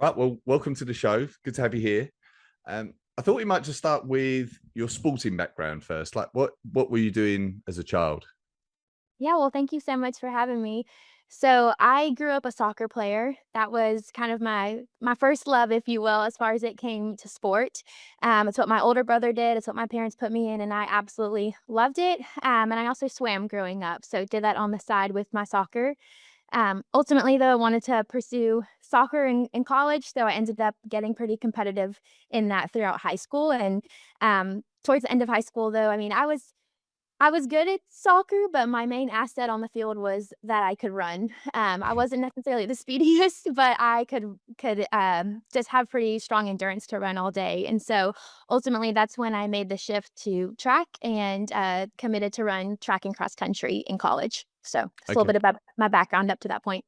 Right, well, welcome to the show. Good to have you here. I thought we might just start with your sporting background first. Like, what were you doing as a child? Yeah, well, thank you so much for having me. So I grew up a soccer player. That was kind of my first love, if you will, as far as it came to sport. It's what my older brother did. It's what my parents put me in, and I absolutely loved it. And I also swam growing up, so did that on the side with my soccer. Ultimately, though, I wanted to pursue soccer in college, so I ended up getting pretty competitive in that throughout high school. And towards the end of high school, though, I was good at soccer, but my main asset on the field was that I could run. I wasn't necessarily the speediest, but I could just have pretty strong endurance to run all day, and so, ultimately, that's when I made the shift to track and, committed to run track and cross country in college. So, just a little Okay. bit about my background up to that point.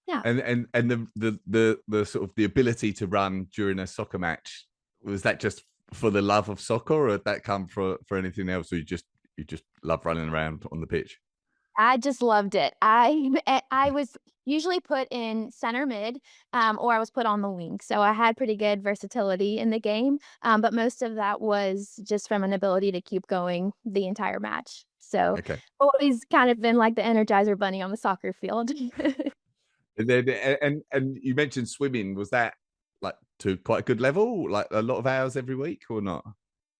Yeah. And the sort of the ability to run during a soccer match, was that just for the love of soccer, or did that come for anything else? Or you just love running around on the pitch? I just loved it. I was usually put in center mid, or I was put on the wing, so I had pretty good versatility in the game, but most of that was just from an ability to keep going the entire match. So, Okay. always kind of been like the Energizer Bunny on the soccer field. And then and you mentioned swimming. Was that like to quite a good level, like a lot of hours every week, or not?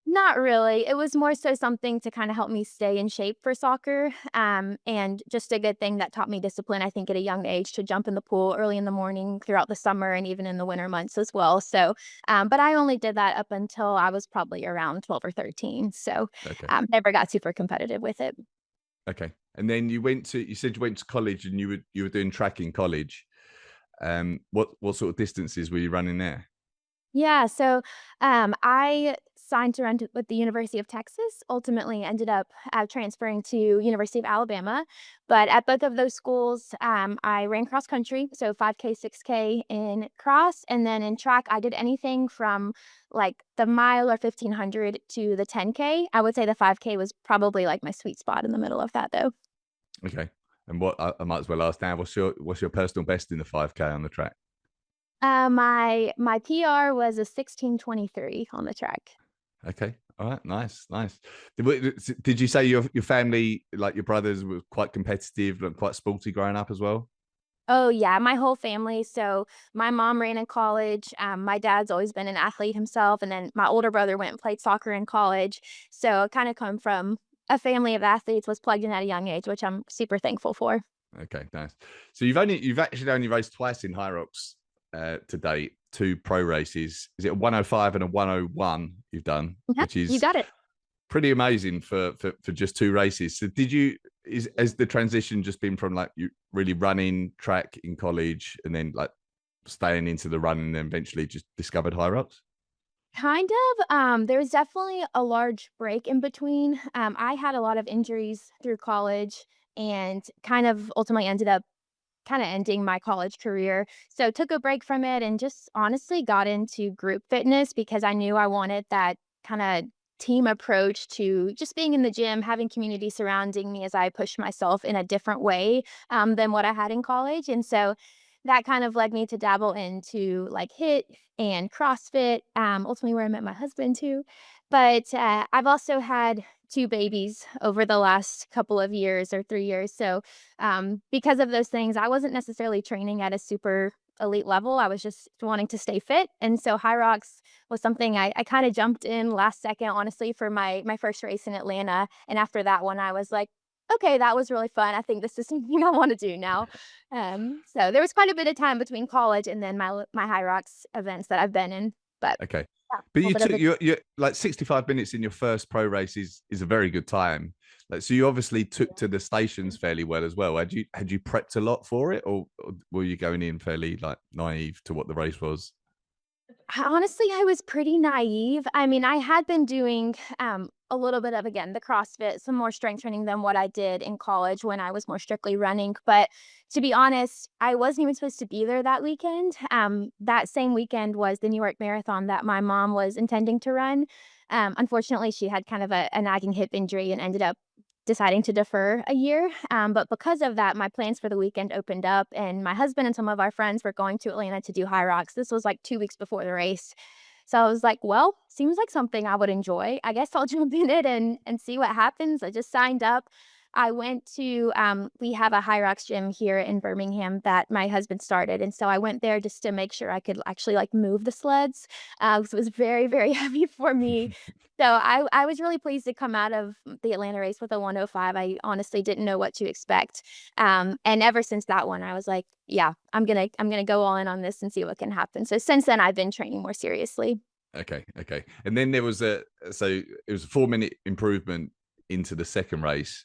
Not really. It was more so something to kinda help me stay in shape for soccer, and just a good thing that taught me discipline, I think, at a young age to jump in the pool early in the morning throughout the summer and even in the winter months as well, so, but I only did that up until I was probably around 12 or 13, so, Okay. never got super competitive with it. Okay. And then you said you went to college and you were doing track in college. What sort of distances were you running there? Yeah, so, I signed to run t with the University of Texas, ultimately ended up, transferring to University of Alabama, but at both of those schools, I ran cross country, so 5K, 6K in cross, and then in track, I did anything from, like, the mile or 1,500 to the 10K. I would say the 5K was probably, like, my sweet spot in the middle of that, though. Okay. And what I might as well ask now, what's your personal best in the 5K on the track? My PR was a 16:23 on the track. Okay. All right. Nice. Nice. Did you say your family, like your brothers, were quite competitive and quite sporty growing up as well? Oh, yeah, my whole family. So, my mom ran in college, my dad's always been an athlete himself, and then my older brother went and played soccer in college. So, I kinda come from a family of athletes, was plugged in at a young age, which I'm super thankful for. Okay, nice. So you've actually only raced twice in HYROX to date, two pro races. Is it a 105 and a 101 you've done, Yep, which you is got it. pretty amazing for just two races. So did you is has the transition just been from like you really running track in college and then like staying into the running and then eventually just discovered HYROX? Kind of, there was definitely a large break in between. I had a lot of injuries through college and kind of ultimately ended up kinda ending my college career. So, took a break from it and just honestly got into group fitness because I knew I wanted that kinda team approach to just being in the gym, having community surrounding me as I push myself in a different way, than what I had in college, and so that kind of led me to dabble into, like, HIIT and CrossFit, ultimately where I met my husband too. But, I've also had 2 babies over the last couple of years or 3 years, so because of those things, I wasn't necessarily training at a super elite level. I was just wanting to stay fit. And so HYROX was something I kind of jumped in last second, honestly, for my first race in Atlanta. And after that one, I was like, okay, that was really fun. I think this is something I want to do now. So there was quite a bit of time between college and then my HYROX events that I've been in. But Okay. yeah, a But little you bit of took a you like 65 minutes in your first pro race is a very good time. Like so you obviously took to the stations fairly well as well. Had you prepped a lot for it, or were you going in fairly like naive to what the race was? Honestly, I was pretty naive. I mean, I had been doing, a little bit of, again, the CrossFit, some more strength training than what I did in college when I was more strictly running, but to be honest, I wasn't even supposed to be there that weekend. That same weekend was the New York Marathon that my mom was intending to run. Unfortunately, she had kind of a nagging hip injury and ended up deciding to defer a year. But because of that, my plans for the weekend opened up, and my husband and some of our friends were going to Atlanta to do HYROX. This was like 2 weeks before the race. So I was like, well, seems like something I would enjoy. I guess I'll jump in it and see what happens. I just signed up. I went to we have a HYROX gym here in Birmingham that my husband started, and so I went there just to make sure I could actually like move the sleds. 'Cause it was very, very heavy for me. So I was really pleased to come out of the Atlanta race with a 105. I honestly didn't know what to expect. And ever since that one, I was like, yeah, I'm gonna go all in on this and see what can happen. So since then, I've been training more seriously. Okay, okay. And then there was it was a 4 minute improvement into the second race.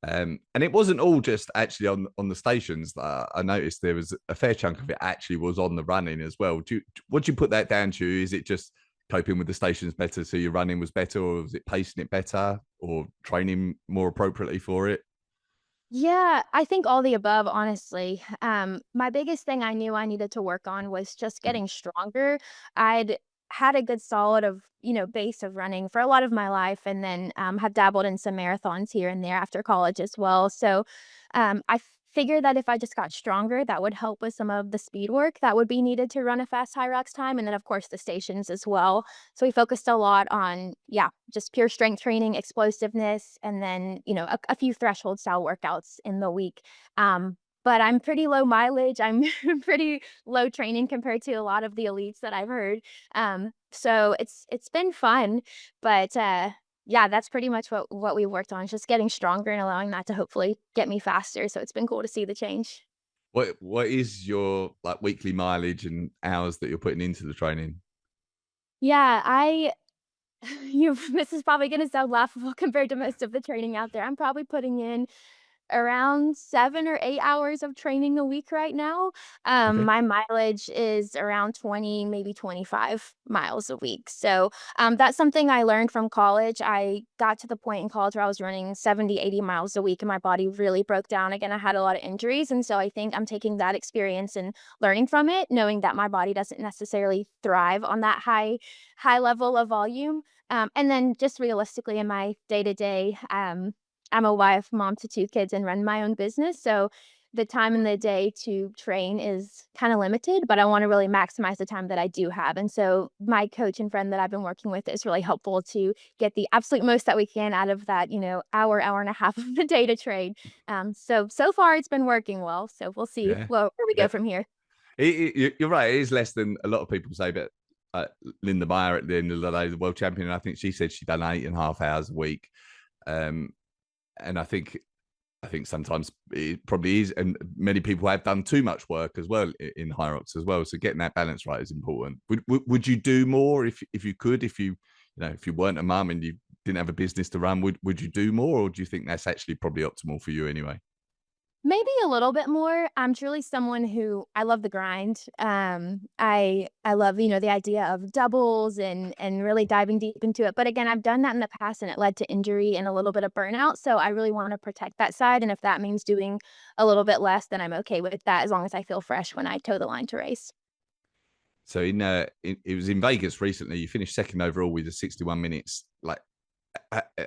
And it wasn't all just actually on the stations. I noticed there was a fair chunk of it actually was on the running as well. Would you put that down to? Is it just coping with the stations better, so your running was better, or was it pacing it better, or training more appropriately for it? Yeah, I think all the above, honestly. My biggest thing I knew I needed to work on was just Mm. getting stronger. I'd had a good solid of, base of running for a lot of my life, and then have dabbled in some marathons here and there after college as well. So I figured that if I just got stronger, that would help with some of the speed work that would be needed to run a fast high rocks time. And then, of course, the stations as well. So we focused a lot on, yeah, just pure strength training, explosiveness, and then, a few threshold style workouts in the week. But I'm pretty low mileage. I'm pretty low training compared to a lot of the elites that I've heard. So it's been fun, but yeah, that's pretty much what we worked on, just getting stronger and allowing that to hopefully get me faster. So it's been cool to see the change. What is your like weekly mileage and hours that you're putting into the training? Yeah, this is probably gonna sound laughable compared to most of the training out there. I'm probably putting in around 7 or 8 hours of training a week right now. Okay. My mileage is around 20, maybe 25 miles a week. So, that's something I learned from college. I got to the point in college where I was running 70, 80 miles a week, and my body really broke down again. I had a lot of injuries, and so I think I'm taking that experience and learning from it, knowing that my body doesn't necessarily thrive on that high level of volume. And then just realistically in my day-to-day, I'm a wife, mom to 2 kids, and run my own business, so the time in the day to train is kinda limited, but I wanna really maximize the time that I do have, and so my coach and friend that I've been working with is really helpful to get the absolute most that we can out of that, hour and a half of the day to train. So far it's been working well, so we'll see Yeah. where we go Yeah. from here. You're right. It is less than a lot of people say, but Linda Meyer at the end of the day, the world champion, I think she said she'd done 8.5 hours a week. Um, and I think sometimes it probably is, and many people have done too much work as well in HYROX as well. So getting that balance right is important. Would you do more if you could, if you weren't a mum and you didn't have a business to run, would you do more, or do you think that's actually probably optimal for you anyway? Maybe a little bit more. I'm truly someone who I love the grind. I love, the idea of doubles and really diving deep into it. But again, I've done that in the past and it led to injury and a little bit of burnout. So I really want to protect that side. And if that means doing a little bit less, then I'm okay with that as long as I feel fresh when I toe the line to race. So it was in Vegas recently. You finished second overall with the 61 minutes. Like,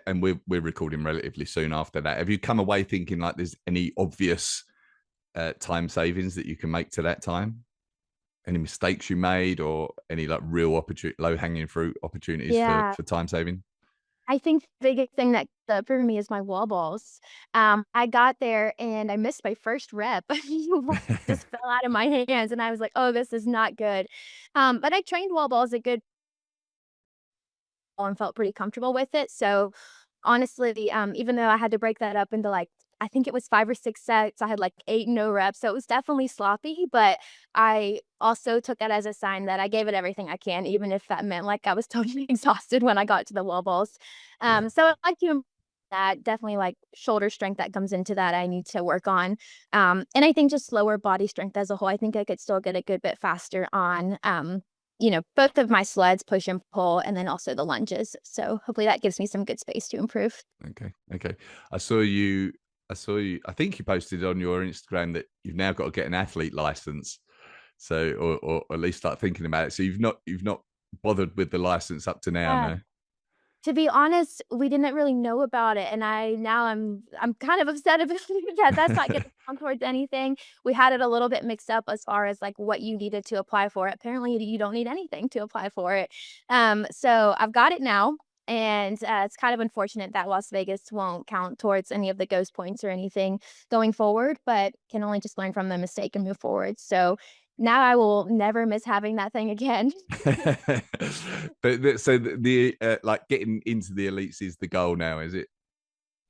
and we're recording relatively soon after that. Have you come away thinking like there's any obvious time savings that you can make to that time? Any mistakes you made, or any like real opportunity, low hanging fruit opportunities for Yeah. time saving? I think the biggest thing that for me is my wall balls. I got there and I missed my first rep. Just fell out of my hands and I was like, "Oh, this is not good." But I trained wall balls a good and felt pretty comfortable with it. So honestly, even though I had to break that up into like I think it was 5 or 6 sets, I had like 8 no reps. So it was definitely sloppy, but I also took it as a sign that I gave it everything I can, even if that meant like I was totally exhausted when I got to the wall balls. Yeah. So I like to that definitely like shoulder strength that comes into that I need to work on. And I think just lower body strength as a whole. I think I could still get a good bit faster on both of my sleds, push and pull, and then also the lunges. So hopefully that gives me some good space to improve. Okay. Okay. I saw you. I saw you. I think you posted on your Instagram that you've now got to get an athlete license. So, or at least start thinking about it. So you've not bothered with the license up to now, Yeah. no? To be honest, we didn't really know about it, and I'm kind of upset about it that that's not gonna count towards anything. We had it a little bit mixed up as far as, like, what you needed to apply for it. Apparently, you don't need anything to apply for it. So I've got it now, and, it's kind of unfortunate that Las Vegas won't count towards any of the ghost points or anything going forward, but can only just learn from the mistake and move forward. So now I will never miss having that thing again. But so like getting into the elites is the goal now, is it?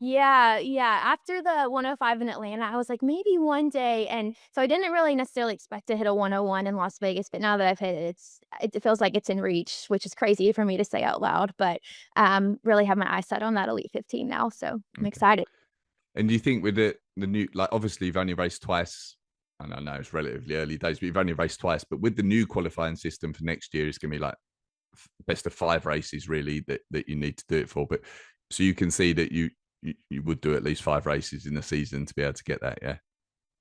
Yeah, yeah. After the 105 in Atlanta, I was like, maybe one day. And so I didn't really necessarily expect to hit a 101 in Las Vegas, but now that I've hit it, it feels like it's in reach, which is crazy for me to say out loud. But really have my eyes set on that Elite 15 now. So I'm Okay. excited. And do you think with the new, like obviously you've only raced twice, and I know it's relatively early days, but you've only raced twice. But with the new qualifying system for next year, it's going to be like best of 5 races really that you need to do it for. But so you can see that you would do at least 5 races in the season to be able to get that, yeah.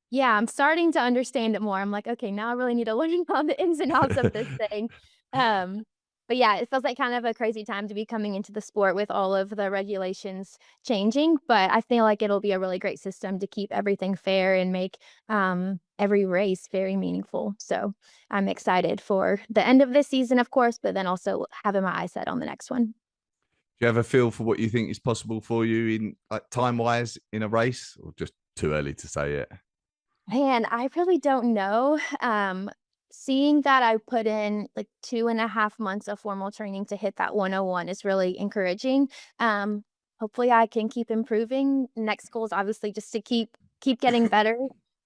Yeah, I'm starting to understand it more. I'm like, okay, now I really need to learn all the ins and outs of this thing. Um, but yeah, it feels like kind of a crazy time to be coming into the sport with all of the regulations changing. But I feel like it'll be a really great system to keep everything fair and make every race very meaningful. So I'm excited for the end of this season, of course, but then also having my eyes set on the next one. Do you have a feel for what you think is possible for you in like time wise in a race, or just too early to say it? Man, I really don't know. Seeing that I put in like 2.5 months of formal training to hit that 101 is really encouraging. Hopefully I can keep improving. Next goal is obviously just to keep getting better.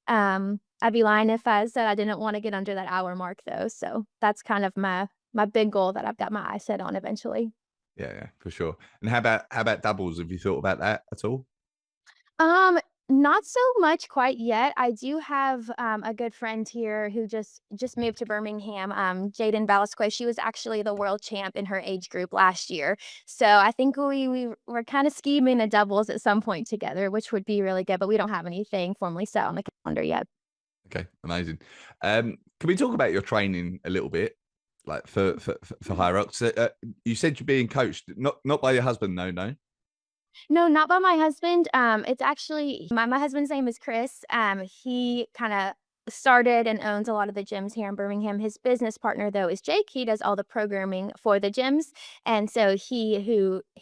I'd be lying if I said I didn't want to get under that hour mark though. So that's kind of my big goal that I've got my eyes set on eventually. Yeah, for sure. And how about doubles? Have you thought about that at all? Um, Not so much quite yet. I do have a good friend here who just moved to Birmingham. Jaden Velasquez. She was actually the world champ in her age group last year. So I think we were kind of scheming a doubles at some point together, which would be really good. But we don't have anything formally set on the calendar yet. Okay, amazing. Can we talk about your training a little bit, like for HYROX? You said you're being coached, not by your husband, no, no. No, not by my husband. It's actually my husband's name is Chris. He kind of started and owns a lot of the gyms here in Birmingham. His business partner though is Jake. He does all the programming for the gyms, and so he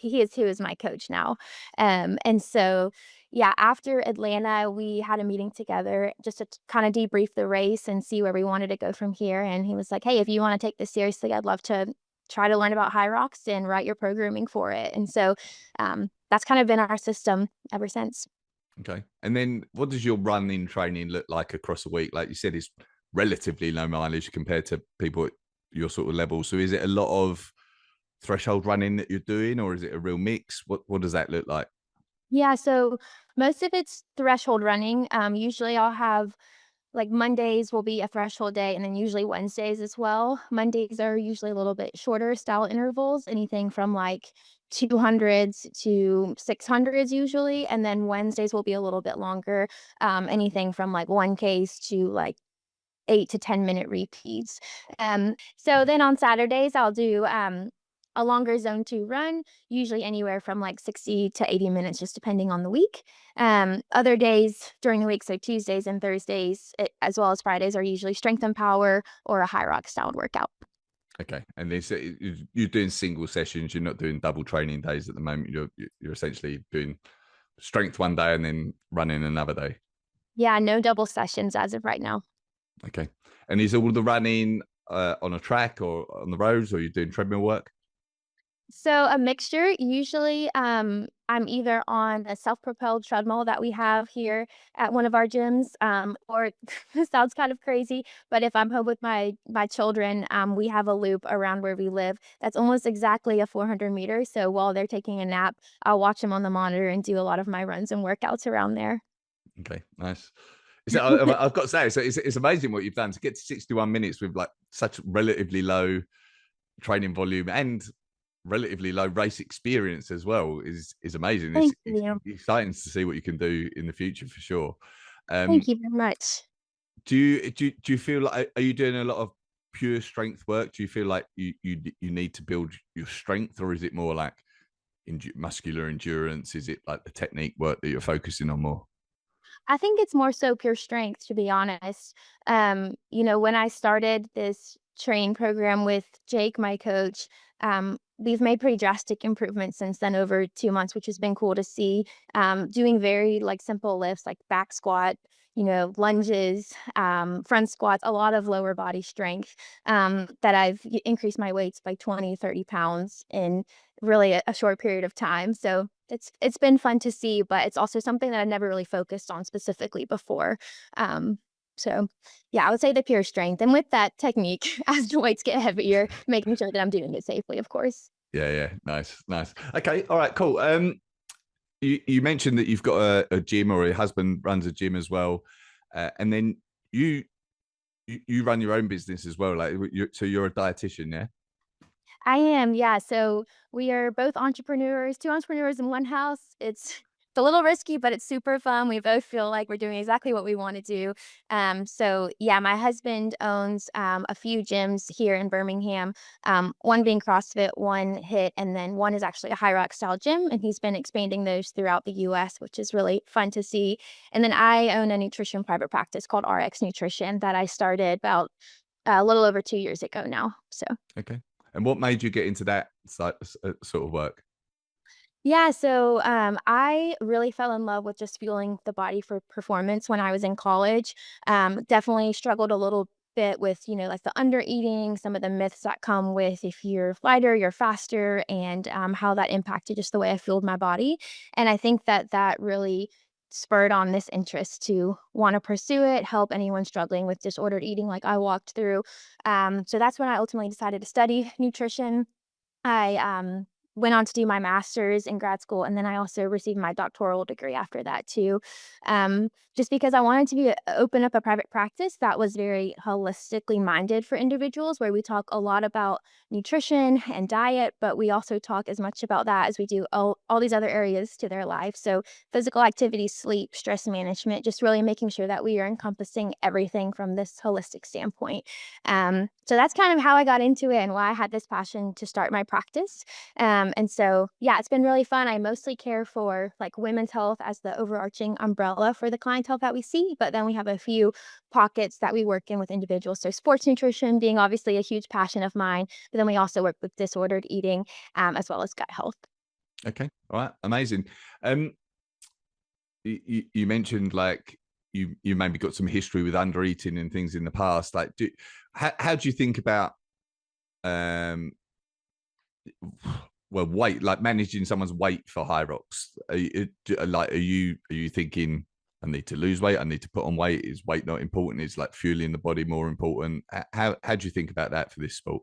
is who is my coach now. And so yeah, after Atlanta, we had a meeting together just to kind of debrief the race and see where we wanted to go from here. And he was like, "Hey, if you want to take this seriously, I'd love to try to learn about HYROX and write your programming for it." And so that's kind of been our system ever since. Okay. And then what does your running training look like across a week? Like you said, it's relatively low mileage compared to people at your sort of level. So is it a lot of threshold running that you're doing, or is it a real mix? What does that look like? Yeah, so most of it's threshold running. Usually I'll have like Mondays will be a threshold day, and then usually Wednesdays as well. Mondays are usually a little bit shorter style intervals, anything from like 200s to 600s usually. And then Wednesdays will be a little bit longer, anything from like 1Ks to like 8 to 10 minute repeats. So then on Saturdays, I'll do a longer zone 2 run, usually anywhere from like 60 to 80 minutes, just depending on the week. Other days during the week, so Tuesdays and Thursdays, as well as Fridays, are usually strength and power or a high rock style workout. Okay. And this you're doing single sessions. You're not doing double training days at the moment. You're essentially doing strength one day and then running another day. Yeah, no double sessions as of right now. Okay. And is all the running on a track or on the roads, or are you doing treadmill work? So a mixture. Usually, I'm either on a self-propelled treadmill that we have here at one of our gyms, or this sounds kind of crazy, but if I'm home with my children, we have a loop around where we live that's almost exactly a 400 meters. So while they're taking a nap, I'll watch them on the monitor and do a lot of my runs and workouts around there. Okay, nice. So I've got to say, so it's amazing what you've done to get to 61 minutes with like such relatively low training volume and relatively low race experience as well is amazing. Thank It's you. exciting to see what you can do in the future for sure. Um, Thank you very much. do you feel like, are you doing a lot of pure strength work? Do you feel like you need to build your strength, or is it more like muscular endurance? Is it like the technique work that you're focusing on more? I think it's more so pure strength, to be honest. When I started this training program with Jake, my coach, we've made pretty drastic improvements since then over 2 months, which has been cool to see. Doing very like simple lifts like back squat, lunges, front squats, a lot of lower body strength, that I've increased my weights by 20, 30 pounds in really a short period of time. So it's been fun to see, but it's also something that I never really focused on specifically before. Um, so yeah, I would say the pure strength. And with that technique, as the weights get heavier, making sure that I'm doing it safely, of course. Yeah, yeah, nice, nice. Okay, all right, cool. You mentioned that you've got a gym, or your husband runs a gym as well, and then you you run your own business as well. Like, so you're a dietitian, yeah? I am, yeah. So we are both entrepreneurs, two entrepreneurs in one house. It's a little risky, but it's super fun. We both feel like we're doing exactly what we want to do. So yeah, my husband owns a few gyms here in Birmingham. One being CrossFit, one HIIT, and then one is actually a HYROX style gym, and he's been expanding those throughout the U.S., which is really fun to see. And then I own a nutrition private practice called RX Nutrition that I started about a little over 2 years ago now. So. Okay. And what made you get into that sort of work? Yeah, so I really fell in love with just fueling the body for performance when I was in college. Definitely struggled a little bit with, like the under eating, some of the myths that come with if you're lighter, you're faster, and how that impacted just the way I fueled my body. And I think that that really spurred on this interest to want to pursue it, help anyone struggling with disordered eating like I walked through. So that's when I ultimately decided to study nutrition. I went on to do my master's in grad school, and then I also received my doctoral degree after that too. Just because I wanted to open up a private practice that was very holistically minded for individuals, where we talk a lot about nutrition and diet, but we also talk as much about that as we do all these other areas to their life. So physical activity, sleep, stress management, just really making sure that we are encompassing everything from this holistic standpoint. So that's kind of how I got into it and why I had this passion to start my practice. And so, yeah, it's been really fun. I mostly care for like women's health as the overarching umbrella for the clientele that we see, but then we have a few pockets that we work in with individuals. So, sports nutrition being obviously a huge passion of mine, but then we also work with disordered eating, as well as gut health. Okay, all right, amazing. Um, you mentioned like you maybe got some history with under eating and things in the past. Like, how do you think about um well, weight, like managing someone's weight for HYROX? Are you thinking, I need to lose weight, I need to put on weight? Is weight not important? Is like fueling the body more important? How do you think about that for this sport?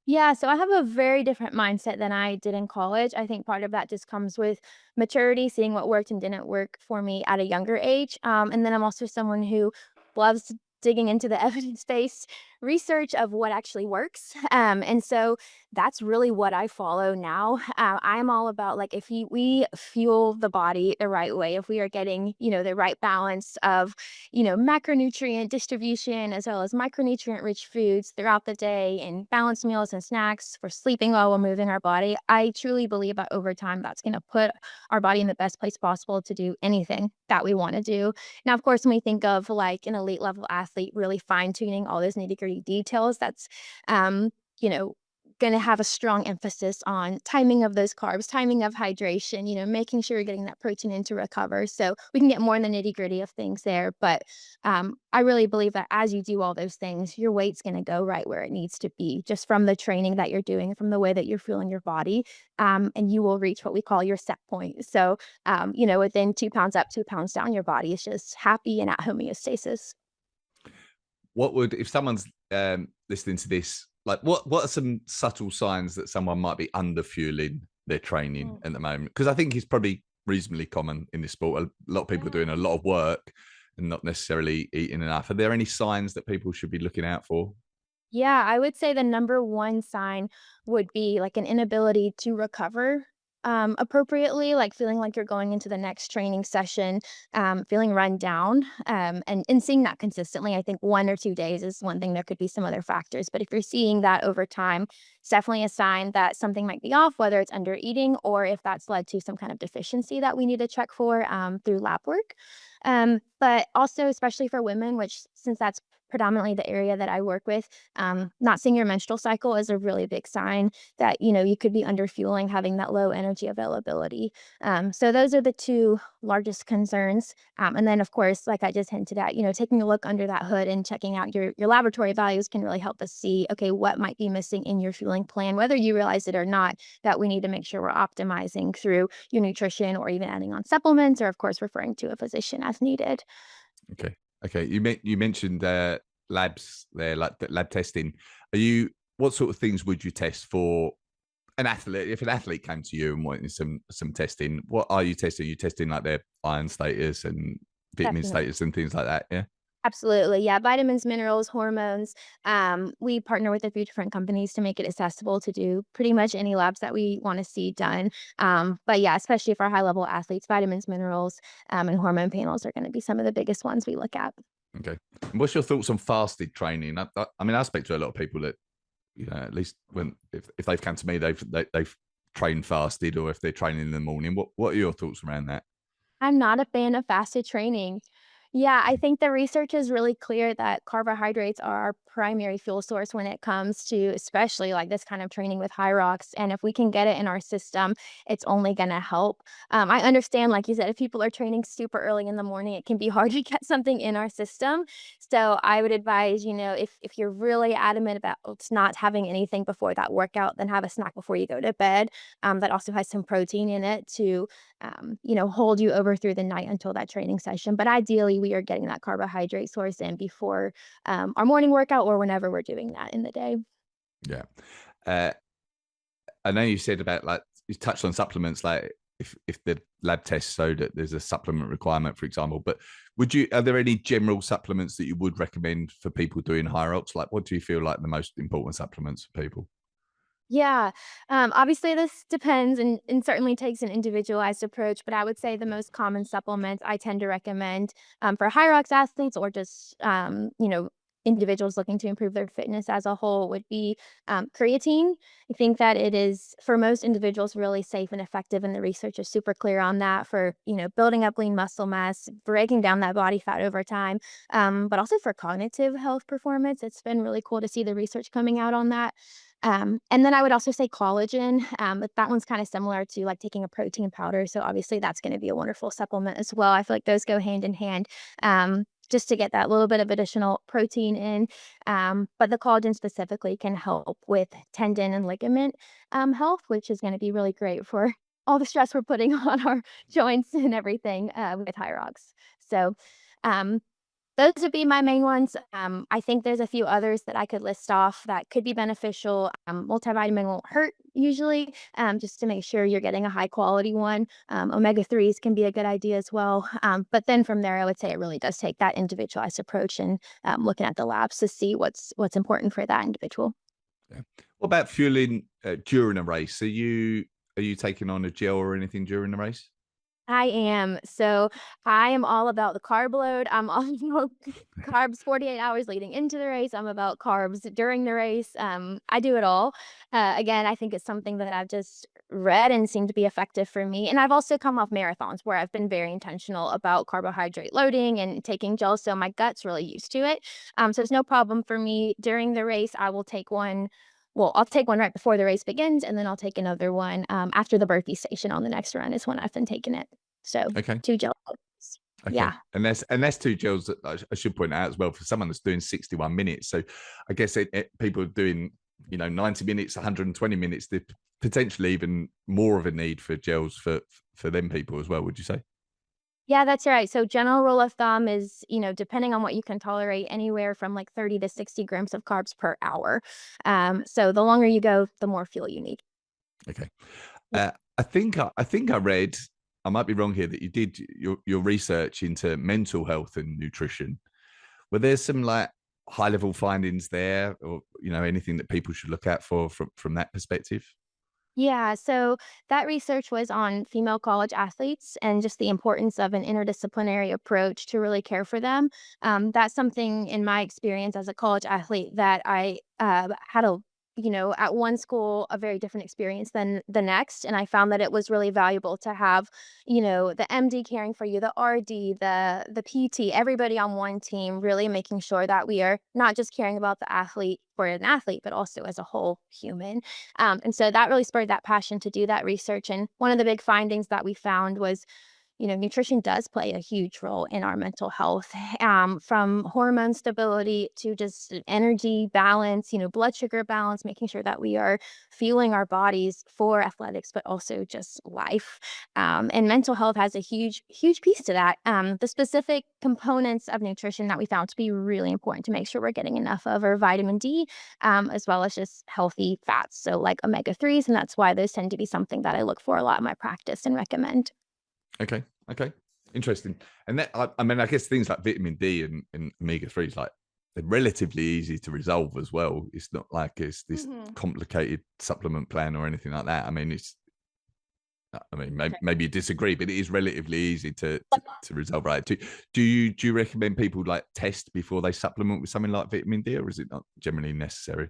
Yeah, so I have a very different mindset than I did in college. I think part of that just comes with maturity, seeing what worked and didn't work for me at a younger age. And then I'm also someone who loves digging into the evidence-based research of what actually works. And so that's really what I follow now. I'm all about like if we fuel the body the right way, if we are getting, the right balance of macronutrient distribution as well as micronutrient rich foods throughout the day and balanced meals and snacks for sleeping while we're moving our body. I truly believe that over time, that's going to put our body in the best place possible to do anything that we want to do. Now, of course, when we think of like an elite level athlete, really fine tuning all those nitty gritty details, that's, you know, going to have a strong emphasis on timing of those carbs, timing of hydration, making sure you're getting that protein in to recover. So we can get more in the nitty gritty of things there. But I really believe that as you do all those things, your weight's going to go right where it needs to be, just from the training that you're doing, from the way that you're fueling your body. And you will reach what we call your set point. So, within 2 pounds up, 2 pounds down, your body is just happy and at homeostasis. What would, if someone's listening to this, like what are some subtle signs that someone might be under fueling their training at the moment? Because I think it's probably reasonably common in this sport. A lot of people are doing a lot of work and not necessarily eating enough. Are there any signs that people should be looking out for? Yeah, I would say the number one sign would be like an inability to recover appropriately, like feeling like you're going into the next training session, feeling run down, and seeing that consistently. I think 1 or 2 days is one thing. There could be some other factors, but if you're seeing that over time, it's definitely a sign that something might be off, whether it's under eating or if that's led to some kind of deficiency that we need to check for through lab work. But also, especially for women, which since that's predominantly the area that I work with, not seeing your menstrual cycle is a really big sign that, you could be under fueling, having that low energy availability. So those are the two largest concerns. And then, of course, like I just hinted at, taking a look under that hood and checking out your laboratory values can really help us see, okay, what might be missing in your fueling plan, whether you realize it or not, that we need to make sure we're optimizing through your nutrition or even adding on supplements, or of course, referring to a physician as needed. Okay. Okay. You mentioned labs there, like the lab testing. Are you what sort of things would you test for an athlete? If an athlete came to you and wanted some testing, what are you testing? Are you testing like their iron status and vitamin Definitely. status and things like that? Yeah. Absolutely. Yeah. Vitamins, minerals, hormones. We partner with a few different companies to make it accessible to do pretty much any labs that we want to see done. But yeah, especially for high level athletes, vitamins, minerals, and hormone panels are going to be some of the biggest ones we look at. Okay. And what's your thoughts on fasted training? I mean, I speak to a lot of people that at least when if they've come to me, they've trained fasted, or if they're training in the morning. What are your thoughts around that? I'm not a fan of fasted training. Yeah, I think the research is really clear that carbohydrates are our primary fuel source when it comes to especially like this kind of training with HYROX. And if we can get it in our system, it's only going to help. I understand, like you said, if people are training super early in the morning, it can be hard to get something in our system. So I would advise, if you're really adamant about not having anything before that workout, then have a snack before you go to bed that also has some protein in it to hold you over through the night until that training session. But ideally, we are getting that carbohydrate source in before our morning workout or whenever we're doing that in the day. Yeah. Uh, I know you said about like you touched on supplements, like if the lab test showed that there's a supplement requirement, for example. But are there any general supplements that you would recommend for people doing HYROX? Like, what do you feel like the most important supplements for people? Yeah. Obviously, this depends and certainly takes an individualized approach, but I would say the most common supplements I tend to recommend for high rocks athletes or just, individuals looking to improve their fitness as a whole would be creatine. I think that it is, for most individuals, really safe and effective, and the research is super clear on that for, building up lean muscle mass, breaking down that body fat over time, but also for cognitive health performance. It's been really cool to see the research coming out on that. And then I would also say collagen, but that one's kind of similar to like taking a protein powder. So obviously that's going to be a wonderful supplement as well. I feel like those go hand in hand. Just to get that little bit of additional protein in. But the collagen specifically can help with tendon and ligament health, which is going to be really great for all the stress we're putting on our joints and everything with high rocks. So um, those would be my main ones. I think there's a few others that I could list off that could be beneficial. Multivitamin won't hurt usually, just to make sure you're getting a high quality one. Omega 3s can be a good idea as well. But then from there, I would say it really does take that individualized approach and looking at the labs to see what's important for that individual. Yeah. What about fueling during a race? Are you taking on a gel or anything during the race? I am. So I am all about the carb load. I'm all about carbs 48 hours leading into the race. I'm about carbs during the race. I do it all. Again, I think it's something that I've just read and seemed to be effective for me. And I've also come off marathons where I've been very intentional about carbohydrate loading and taking gels. So my gut's really used to it. So it's no problem for me during the race. I will take one. Well, I'll take one right before the race begins, and then I'll take another one, after the birthday station on the next run is when I've been taking it. So, Okay. 2 gel. Okay. Yeah. And that's two gels that I should point out as well for someone that's doing 61 minutes. So I guess people are doing, 90 minutes, 120 minutes, there's potentially even more of a need for gels for them people as well, would you say? Yeah, that's right. So general rule of thumb is, depending on what you can tolerate, anywhere from, like, 30 to 60 grams of carbs per hour. So the longer you go, the more fuel you need. Okay. Yeah. I think I read, I might be wrong here, that you did your research into mental health and nutrition. Were there some like high level findings there, or anything that people should look out for from that perspective? Yeah, so that research was on female college athletes and just the importance of an interdisciplinary approach to really care for them. That's something in my experience as a college athlete that I had at one school, a very different experience than the next. And I found that it was really valuable to have, the MD caring for you, the RD, the PT, everybody on one team, really making sure that we are not just caring about the athlete for an athlete, but also as a whole human. And so that really spurred that passion to do that research. And one of the big findings that we found was, nutrition does play a huge role in our mental health, from hormone stability to just energy balance, blood sugar balance, making sure that we are fueling our bodies for athletics, but also just life. And mental health has a huge, huge piece to that. The specific components of nutrition that we found to be really important to make sure we're getting enough of are vitamin D, as well as just healthy fats. So, like omega 3s. And that's why those tend to be something that I look for a lot in my practice and recommend. Okay, okay, interesting. And that I mean, I guess things like vitamin D and omega threes, like they're relatively easy to resolve as well. It's not like it's this Mhm. complicated supplement plan or anything like that. I mean, Okay. maybe you disagree, but it is relatively easy to resolve, right? Do you recommend people like test before they supplement with something like vitamin D, or is it not generally necessary?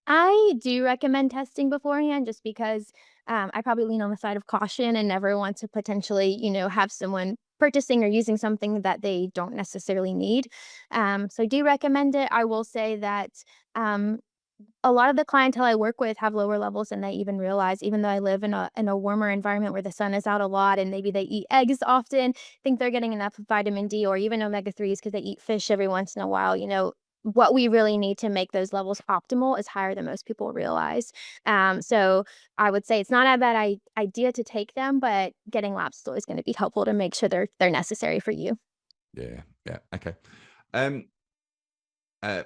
I do recommend testing beforehand just because I probably lean on the side of caution and never want to potentially, have someone purchasing or using something that they don't necessarily need. So I do recommend it. I will say that um, a lot of the clientele I work with have lower levels than they even realize, even though I live in a warmer environment where the sun is out a lot and maybe they eat eggs often, think they're getting enough vitamin D or even omega 3s because they eat fish every once in a while. What we really need to make those levels optimal is higher than most people realize. So I would say it's not a bad idea to take them, but getting labs still is going to be helpful to make sure they're necessary for you. Yeah, yeah, okay. Um,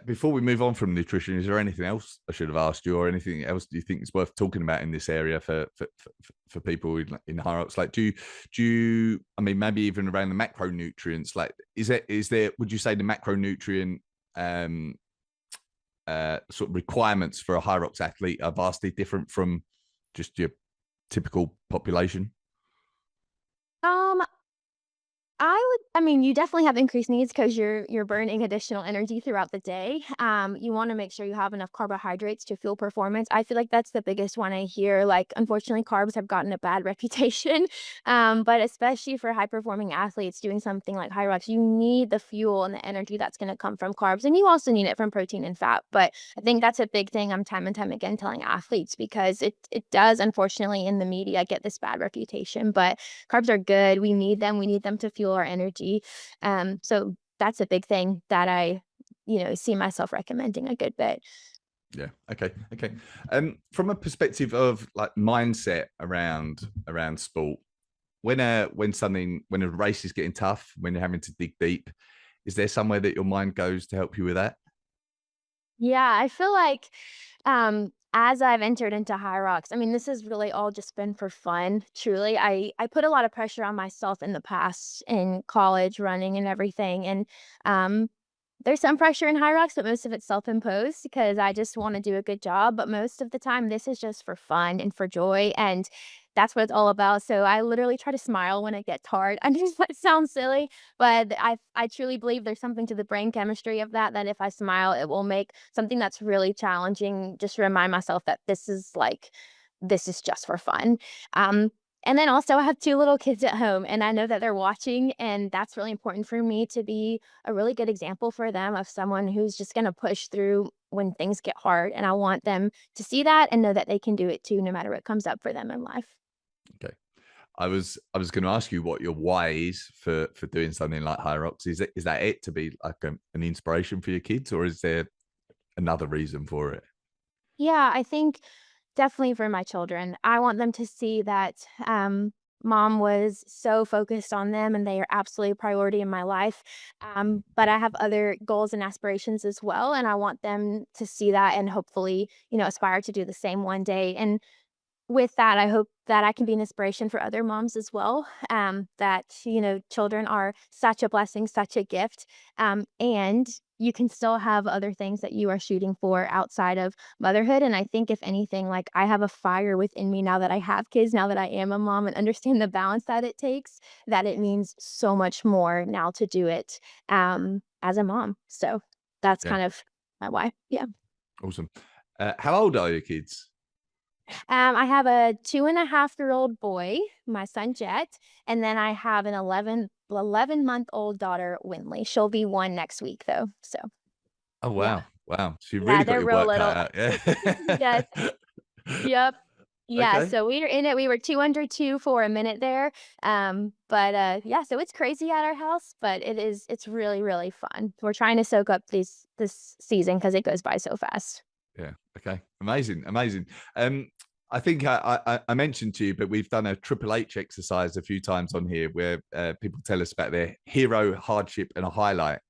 before we move on from nutrition, is there anything else I should have asked you, or anything else do you think is worth talking about in this area for people in HYROX? Like, do you? I mean, maybe even around the macronutrients. Like, is there? Would you say the macronutrient um, sort of requirements for a HYROX athlete are vastly different from just your typical population? Um, I mean, you definitely have increased needs because you're burning additional energy throughout the day. You wanna make sure you have enough carbohydrates to fuel performance. I feel like that's the biggest one I hear, like, unfortunately, carbs have gotten a bad reputation, but especially for high-performing athletes doing something like high rocks, you need the fuel and the energy that's gonna come from carbs, and you also need it from protein and fat, but I think that's a big thing I'm time and time again telling athletes because it does, unfortunately, in the media, get this bad reputation, but carbs are good. We need them. We need them to fuel our energy. So that's a big thing that I, see myself recommending a good bit. Yeah. Okay. Okay. From a perspective of like mindset around sport, when a race is getting tough, when you're having to dig deep, is there somewhere that your mind goes to help you with that? Yeah, I feel like as I've entered into high rocks, I mean, this has really all just been for fun. Truly, I put a lot of pressure on myself in the past in college, running and everything, and um, there's some pressure in high rocks, but most of it's self-imposed because I just wanna do a good job, but most of the time, this is just for fun and for joy, and that's what it's all about, so I literally try to smile when it gets hard. I know that sounds silly, but I truly believe there's something to the brain chemistry of that if I smile, it will make something that's really challenging just remind myself that this is just for fun. Um, and then also I have 2 little kids at home, and I know that they're watching, and that's really important for me to be a really good example for them of someone who's just gonna push through when things get hard, and I want them to see that and know that they can do it too no matter what comes up for them in life. Okay. I was going to ask you what your why is for doing something like High Rocks. Is that it to be like an inspiration for your kids, or is there another reason for it? Yeah, I think definitely for my children. I want them to see that mom was so focused on them and they are absolutely a priority in my life. But I have other goals and aspirations as well. And I want them to see that and hopefully, aspire to do the same one day. And with that, I hope that I can be an inspiration for other moms as well. That, children are such a blessing, such a gift. And you can still have other things that you are shooting for outside of motherhood. And I think if anything, like I have a fire within me now that I have kids, now that I am a mom and understand the balance that it takes, that it means so much more now to do it as a mom. So that's Yeah. kind of my why. Yeah. Awesome. How old are your kids? I have a 2.5-year-old boy, my son Jet, and then I have an 11-month-old daughter, Winley. She'll be 1 next week, though. So, Oh, yeah. wow. Wow. So you've Yeah, really got they're your real work cut little. out. Yes. Yeah. Yep. Yeah, Okay. so we were in it. We were 2 under 2 for a minute there. Yeah, so it's crazy at our house, but it's really, really fun. We're trying to soak up this season because it goes by so fast. Yeah. Okay. Amazing. Amazing. I think I mentioned to you, but we've done a Triple H exercise a few times on here where people tell us about their hero, hardship, and a highlight.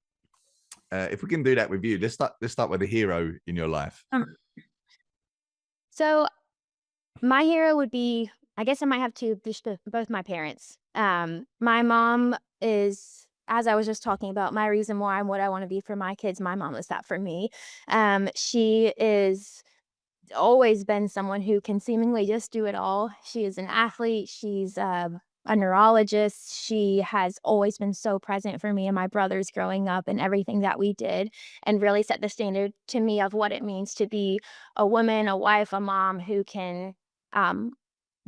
If we can do that with you, let's start with a hero in your life. Um, so my hero would be, I guess I might have to just both my parents. My mom is, as I was just talking about, my reason why I'm what I want to be for my kids. My mom is that for me. She is always been someone who can seemingly just do it all. She is an athlete. She's a neurologist. She has always been so present for me and my brothers growing up and everything that we did, and really set the standard to me of what it means to be a woman, a wife, a mom who can um,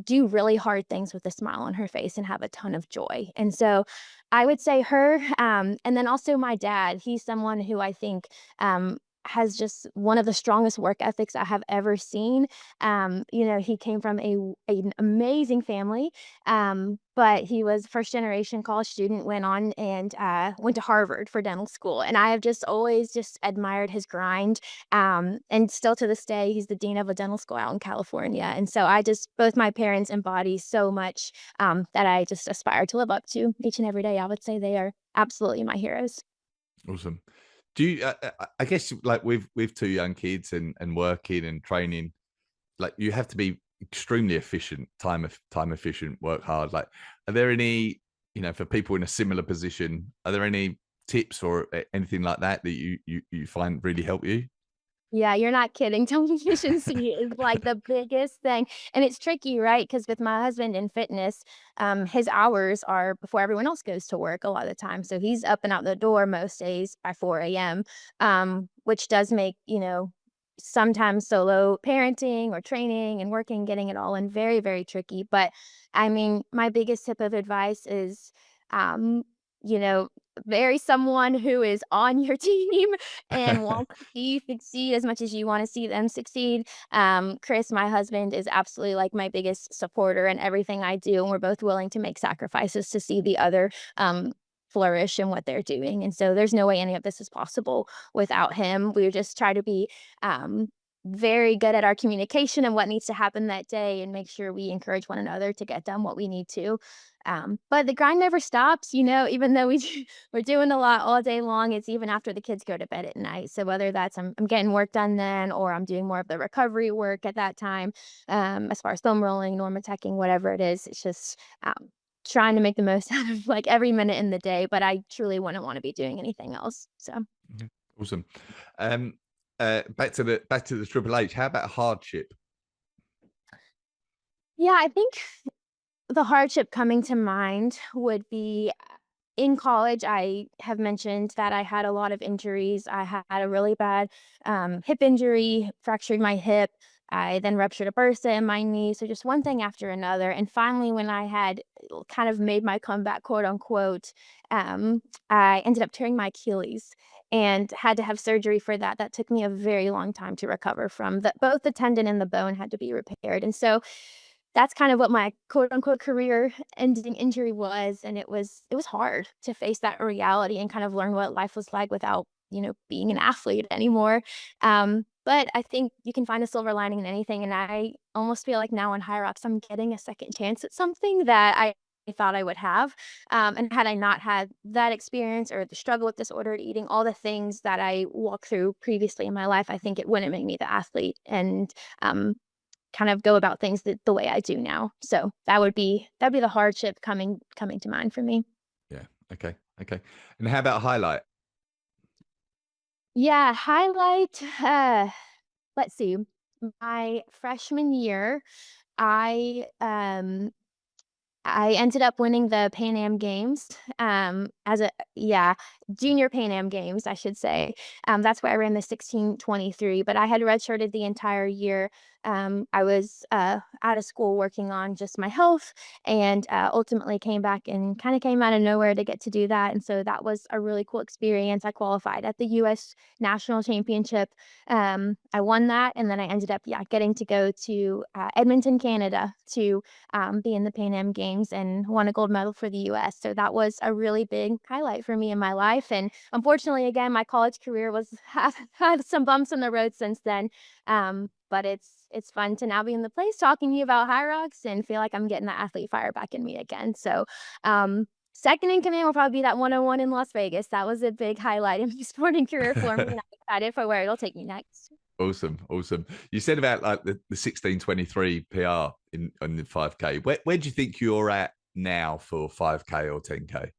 do really hard things with a smile on her face and have a ton of joy. And so I would say her. And then also my dad. He's someone who I think has just one of the strongest work ethics I have ever seen. He came from an amazing family, but he was first generation college student, went on and went to Harvard for dental school. And I have just always just admired his grind, and still to this day, he's the dean of a dental school out in California. And so both my parents embody so much that I just aspire to live up to each and every day. I would say they are absolutely my heroes. Awesome. Do you? I guess like with two young kids and working and training, like you have to be extremely efficient, time efficient, work hard. Like, are there any, for people in a similar position, are there any tips or anything like that that you find really help you? Yeah, you're not kidding. Tone efficiency is like the biggest thing. And it's tricky, right? Because with my husband in fitness, his hours are before everyone else goes to work a lot of the time. So he's up and out the door most days by 4 a.m., which does make, sometimes solo parenting or training and working, getting it all in very, very tricky. But I mean, my biggest tip of advice is, um, you know, marry someone who is on your team and wants to see you succeed as much as you want to see them succeed. Chris, my husband, is absolutely like my biggest supporter in everything I do, and we're both willing to make sacrifices to see the other flourish in what they're doing. And so there's no way any of this is possible without him. We just try to be um, very good at our communication and what needs to happen that day, and make sure we encourage one another to get done what we need to. But the grind never stops, even though we're doing a lot all day long. It's even after the kids go to bed at night. So whether that's I'm getting work done then, or I'm doing more of the recovery work at that time, as far as foam rolling, normateching, whatever it is, it's just trying to make the most out of like every minute in the day. But I truly wouldn't want to be doing anything else. So Mhm. Awesome. Um, back to the Triple H. How about hardship? yeah, I think the hardship coming to mind would be in college. I have mentioned that I had a lot of injuries. I had a really bad hip injury, fractured my hip. I then ruptured a bursa in my knee. So just one thing after another. And finally, when I had kind of made my comeback, quote unquote, I ended up tearing my Achilles and had to have surgery for that. That took me a very long time to recover from. Both the tendon and the bone had to be repaired. And so that's kind of what my quote unquote career ending injury was, and it was hard to face that reality and kind of learn what life was like without, being an athlete anymore. But I think you can find a silver lining in anything, and I almost feel like now in HYROX, I'm getting a second chance at something that I thought I would have. And had I not had that experience or the struggle with disordered eating, all the things that I walked through previously in my life, I think it wouldn't make me the athlete and um, kind of go about things the way I do now. So that'd be the hardship coming to mind for me. Yeah. Okay. Okay. And how about highlight? Yeah, highlight, let's see. My freshman year, I, um I ended up winning the Pan Am Games, as a yeah, Junior Pan Am Games, I should say. That's where I ran the 16:23, but I had redshirted the entire year. I was, out of school working on just my health and, ultimately came back and kinda came out of nowhere to get to do that, and so that was a really cool experience. I qualified at the US National Championship. I won that, and then I ended up, yeah, getting to go to, Edmonton, Canada to be in the Pan Am Games and won a gold medal for the US. So that was a really big highlight for me in my life. And unfortunately, again, my college career was had some bumps in the road since then. But it's fun to now be in the place talking to you about HYROX and feel like I'm getting that athlete fire back in me again. So second in command will probably be that 101 in Las Vegas. That was a big highlight in my sporting career for me, and I'm excited for where it'll take me next. Awesome, awesome. You said about like the 16:23 PR in the 5K. Where do you think you're at now for 5K or 10K?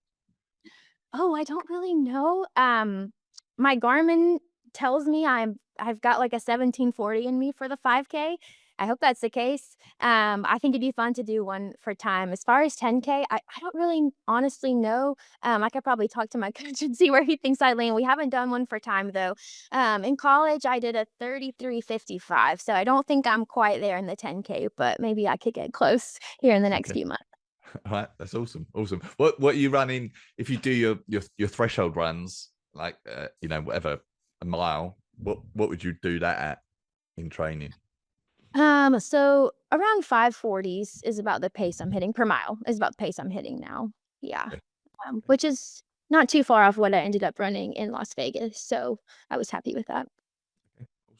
Oh, I don't really know. My Garmin tells me I've got like a 1740 in me for the 5K. I hope that's the case. I think it'd be fun to do one for time. As far as 10K, I don't really honestly know. I could probably talk to my coach and see where he thinks I land. We haven't done one for time though. In college, I did a 33:55, so I don't think I'm quite there in the 10K, but maybe I could get close here in the next Okay. few months. All right, that's awesome, awesome. What are you running if you do your threshold runs, like whatever, a mile? What would you do that at in training? So around 5:40s is about the pace I'm hitting per mile, is about the pace I'm hitting now. Yeah. Okay, Which is not too far off what I ended up running in Las Vegas, so I was happy with that.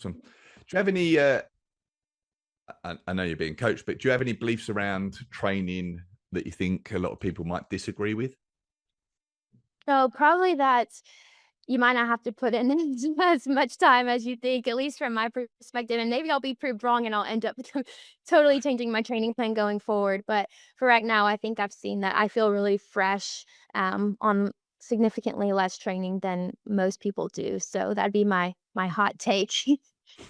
awesome. Do you have any? I know you're being coached, but do you have any beliefs around training that you think a lot of people might disagree with? So probably that you might not have to put in as much time as you think, at least from my perspective, and maybe I'll be proved wrong and I'll end up totally changing my training plan going forward. But for right now, I think I've seen that I feel really fresh on significantly less training than most people do. So that'd be my hot take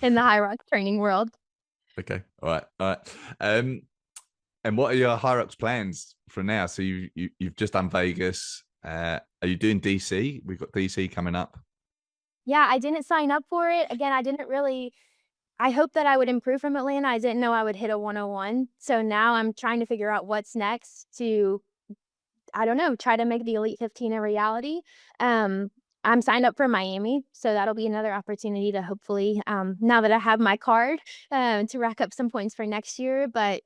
in the high rock training world. Okay, all right, all right. And what are your HYROX plans for now? So you've just done Vegas. Are you doing DC? We've got DC coming up. Yeah, I didn't sign up for it. Again, I didn't really I hoped that I would improve from Atlanta. I didn't know I would hit a 101. So now I'm trying to figure out what's next to, I don't know, try to make the Elite 15 a reality. Um, I'm signed up for Miami, so that'll be another opportunity to hopefully, now that I have my card, to rack up some points for next year. But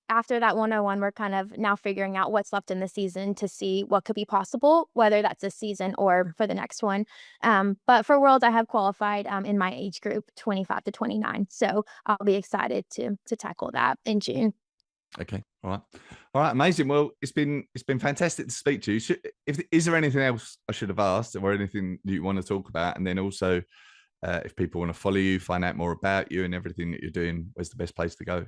after that 101, we're kind of now figuring out what's left in the season to see what could be possible, whether that's this season or for the next one. But for Worlds, I have qualified in my age group, 25 to 29. So I'll be excited to tackle that in June. Okay, all right, amazing. Well, it's been fantastic to speak to you. If is there anything else I should have asked, or anything you want to talk about, and then also if people want to follow you, find out more about you and everything that you're doing, where's the best place to go?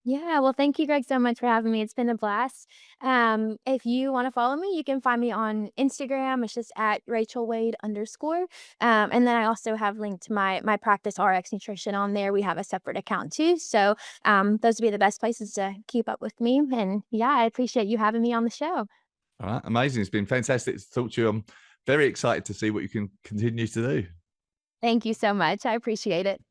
Yeah, well, thank you, Greg, so much for having me. It's been a blast. If you want to follow me, you can find me on Instagram. It's just at Rachael Wade _. And then I also have linked to my practice RX nutrition on there. We have a separate account too. So those would be the best places to keep up with me. And yeah, I appreciate you having me on the show. All right, amazing. It's been fantastic to talk to you. I'm very excited to see what you can continue to do. Thank you so much. I appreciate it.